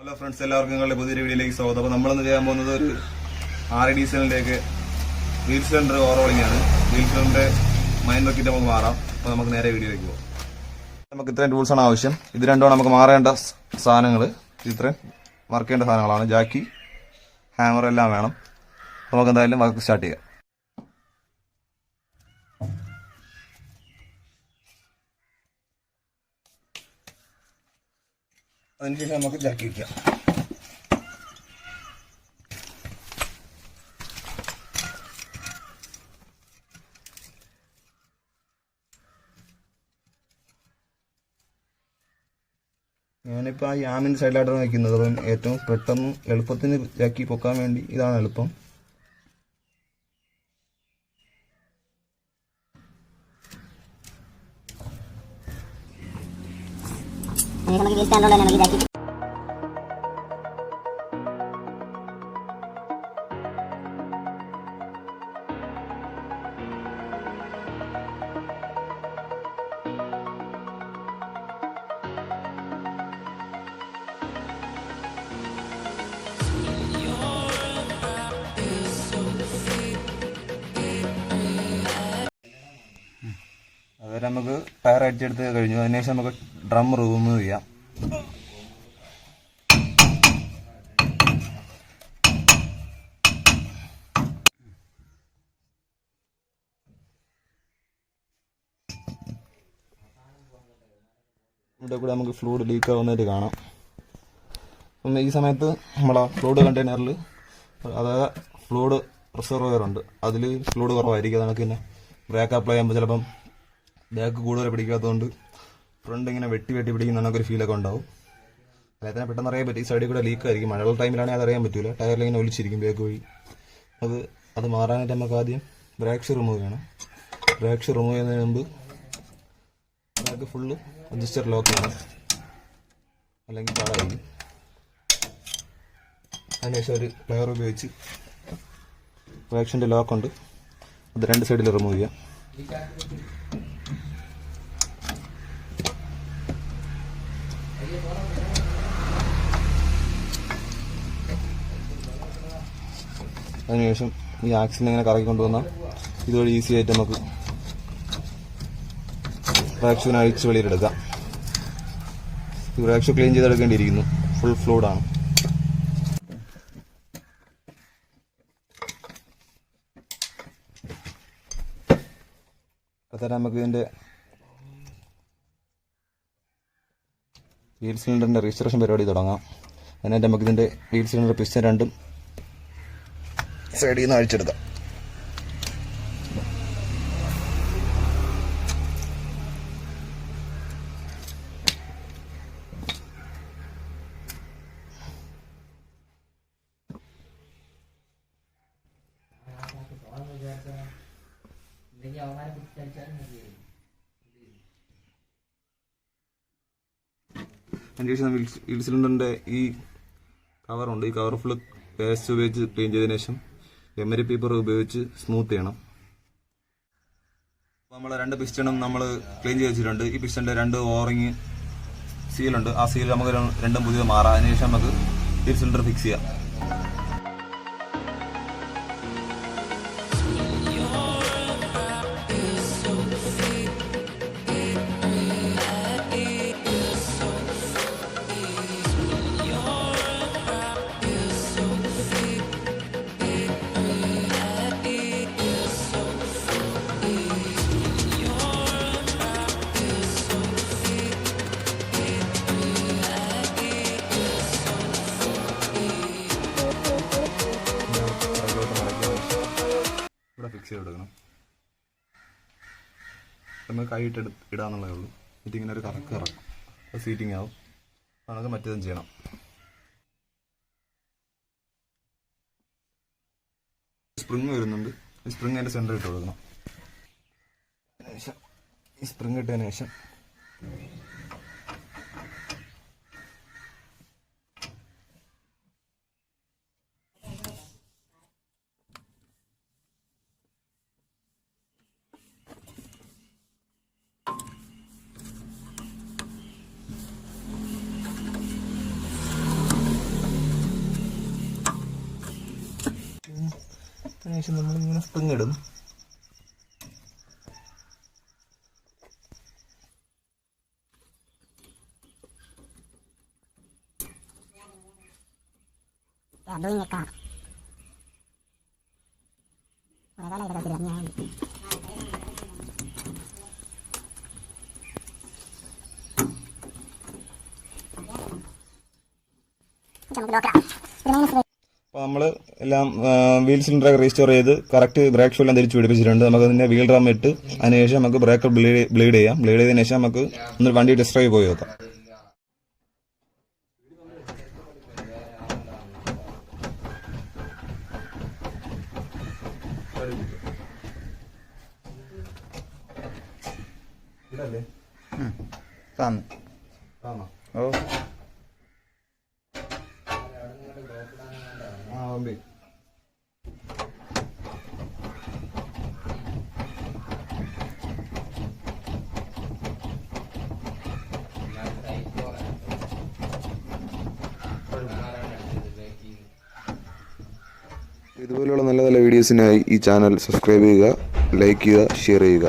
Hello friends, എല്ലാവർക്കും നിങ്ങളുടെ പുതിയൊരു വീഡിയോയിലേക്ക് സ്വാഗതം. അപ്പോൾ നമ്മളിന്ന് ചെയ്യാൻ പോകുന്നത് ഒരു 6 ഡീസലിലേക്ക് വീൽ സിലിണ്ടർ ഓവർഹോളിംഗ് ആണ്. വീൽ സിലിണ്ടറിന്റെ മൈൻ ബക്കറ്റ് നമുക്ക് മാറാം. അപ്പോൾ നമുക്ക് നേരെ വീഡിയോയിലേക്ക് പോകാം. നമുക്ക് ഇത്രയും ടൂൾസാണ് ആവശ്യം. ഇത് രണ്ടുമാണ് നമുക്ക് മാറേണ്ട സാധനങ്ങൾ. ഇത്രയും വർക്ക് ചെയ്യേണ്ട സാധനങ്ങളാണ്. ജാക്കി, ഹാമർ എല്ലാം വേണം. നമുക്ക് എന്തായാലും വർക്ക് സ്റ്റാർട്ട് ചെയ്യാം. അതിനുശേഷം നമുക്ക് ജാക്കി വയ്ക്കാം. ഞാനിപ്പോൾ ആ യാമിൻ്റെ സൈഡിലായിട്ടാണ് വയ്ക്കുന്നത്. അപ്പം ഏറ്റവും പെട്ടെന്ന് എളുപ്പത്തിന് ജാക്കി പൊക്കാൻ വേണ്ടി ഇതാണ് എളുപ്പം. അതുവരെ നമുക്ക് ടയർ അടിച്ചെടുത്ത് കഴിഞ്ഞു. അതിനുശേഷം നമുക്ക് ഡ്രം റിമൂവ് ചെയ്യാം. ഇവിടെ കൂടെ നമുക്ക് ഫ്ലൂയിഡ് ലീക്ക് ആവുന്നതായിട്ട് കാണാം. അപ്പം ഈ സമയത്ത് നമ്മളെ ഫ്ലൂയിഡ് കണ്ടെയ്നറിൽ അതായത് ഫ്ലൂയിഡ് റിസർവോയർ ഉണ്ട്. അതിൽ ഫ്ലൂയിഡ് കുറവായിരിക്കും. നമുക്ക് പിന്നെ ബ്രേക്ക് അപ്ലൈ ചെയ്യുമ്പോൾ ചിലപ്പം ബാക്ക് കൂടുതൽ പിടിക്കാത്തതുകൊണ്ട് ഫ്രണ്ട് ഇങ്ങനെ വെട്ടി പിടിക്കുന്ന നമുക്കൊരു ഫീലൊക്കെ ഉണ്ടാവും. അതായത് തന്നെ പെട്ടെന്ന് അറിയാൻ പറ്റും. ഈ സൈഡിൽ കൂടെ ലീക്ക് ആയിരിക്കും. മഴയുള്ള ടൈമിലാണെങ്കിൽ അത് അറിയാൻ പറ്റില്ല. ടയറിൽ ഇങ്ങനെ ഒലിച്ചിരിക്കും ബാക്ക് വഴി. അത് മാറാനായിട്ട് നമുക്ക് ആദ്യം ബ്രേക്ക് ഷൂ റിമൂവ് ചെയ്യണം. ബ്രേക്ക് ഷൂ റിമൂവ് ചെയ്യുന്നതിന് മുമ്പ് ബ്രേക്ക് ഫുള്ള് അഡ്ജസ്റ്റർ ലോക്ക് ചെയ്യണം, അല്ലെങ്കിൽ പാടായിരിക്കും. അതിനുശേഷം ഒരു പ്ലെയർ ഉപയോഗിച്ച് ബ്രേക്കിൻ്റെ ലോക്കുണ്ട്, അത് രണ്ട് സൈഡിൽ റിമൂവ് ചെയ്യാം. അതിനുശേഷം ഈ ആക്സിലിനെ ഇങ്ങനെ കറക്കിക്കൊണ്ട് വന്നാൽ ഇതുവഴി ഈസി ആയിട്ട് നമുക്ക് ബ്രേക്ക് ഷൂവിനെ അഴിച്ച് വെളിയിലെടുക്കാം. ഈ ബ്രേക്ക് ഷൂ ക്ലീൻ ചെയ്തെടുക്കേണ്ടിയിരിക്കുന്നു. ഫുൾ ഫ്ലൂയിഡാണ്. അതുതന്നെ നമുക്ക് ഇതിൻ്റെ വീൽ സിലിണ്ടറിൻ്റെ രജിസ്ട്രേഷൻ പരിപാടി തുടങ്ങാം. അതിനായിട്ട് നമുക്കിതിൻ്റെ വീൽ സിലിണ്ടർ പിസ്റ്റൺ രണ്ടും സൈഡിൽ നിന്ന് അഴിച്ചെടുക്കാം. അതിനുശേഷം വീൽ സിലിണ്ടറിൻ്റെ ഈ കവറുണ്ട്. ഈ കവർ ഫുള്ള് പേസ്റ്റ് ഉപയോഗിച്ച് ക്ലീൻ ചെയ്തതിനു ശേഷം എമരി പേപ്പർ ഉപയോഗിച്ച് സ്മൂത്ത് ചെയ്യണം. നമ്മൾ രണ്ട് പിസ്റ്റണും നമ്മൾ ക്ലീൻ ചെയ്ത് വെച്ചിട്ടുണ്ട്. ഈ പിസ്റ്റൻ്റെ രണ്ട് ഓറിങ് സീലുണ്ട്. ആ സീൽ നമുക്ക് രണ്ടും പുതിയത് മാറാം. അതിനുശേഷം നമുക്ക് വീൽ സിലിണ്ടർ ഫിക്സ് ചെയ്യാം. ഇവിടെ ഫിക്സ് ചെയ്ത് കൊടുക്കണം. നമുക്ക് കൈയിട്ട് ഇടാന്നുള്ളതേ ഉള്ളൂ. എന്നിട്ട് ഇങ്ങനെ ഒരു കറക്ക് ഇറക്കും. അത് സീറ്റിംഗ് ആവും. നമുക്ക് മറ്റേതും ചെയ്യണം. സ്പ്രിങ് വരുന്നുണ്ട്. ഈ സ്പ്രിങ് അതിൻ്റെ സെൻറ്റർ ഇട്ട് കൊടുക്കണം. ഈ സ്പ്രിങ് ഇട്ടതിന് ശേഷം അതിനുശേഷം നമ്മളിങ്ങനെ സ്പ്രിങ് ഇടും. അപ്പോൾ നമ്മൾ എല്ലാം വീൽ സിലിണ്ടറൊക്കെ റീസ്റ്റോർ ചെയ്ത് കറക്റ്റ് ബ്രേക്ക് ഷൂ എല്ലാം തിരിച്ച് പിടിപ്പിച്ചിട്ടുണ്ട്. നമുക്ക് അതിൻ്റെ വീൽ ഡ്രം ഇട്ട് അതിനുശേഷം നമുക്ക് ബ്രേക്കർ ബ്ലീഡ് ചെയ്യാം. ബ്ലീഡ് ചെയ്തതിനു ശേഷം നമുക്ക് ഒന്ന് വണ്ടി ടെസ്റ്റ് ഡ്രൈവ് പോയി നോക്കാം. ഇതല്ലേ ഓ വണ്ടി ഇതുപോലെയുള്ള നല്ല നല്ല വീഡിയോസിനായി ഈ ചാനൽ സബ്സ്ക്രൈബ് ചെയ്യുക, ലൈക്ക് ചെയ്യുക, ഷെയർ ചെയ്യുക.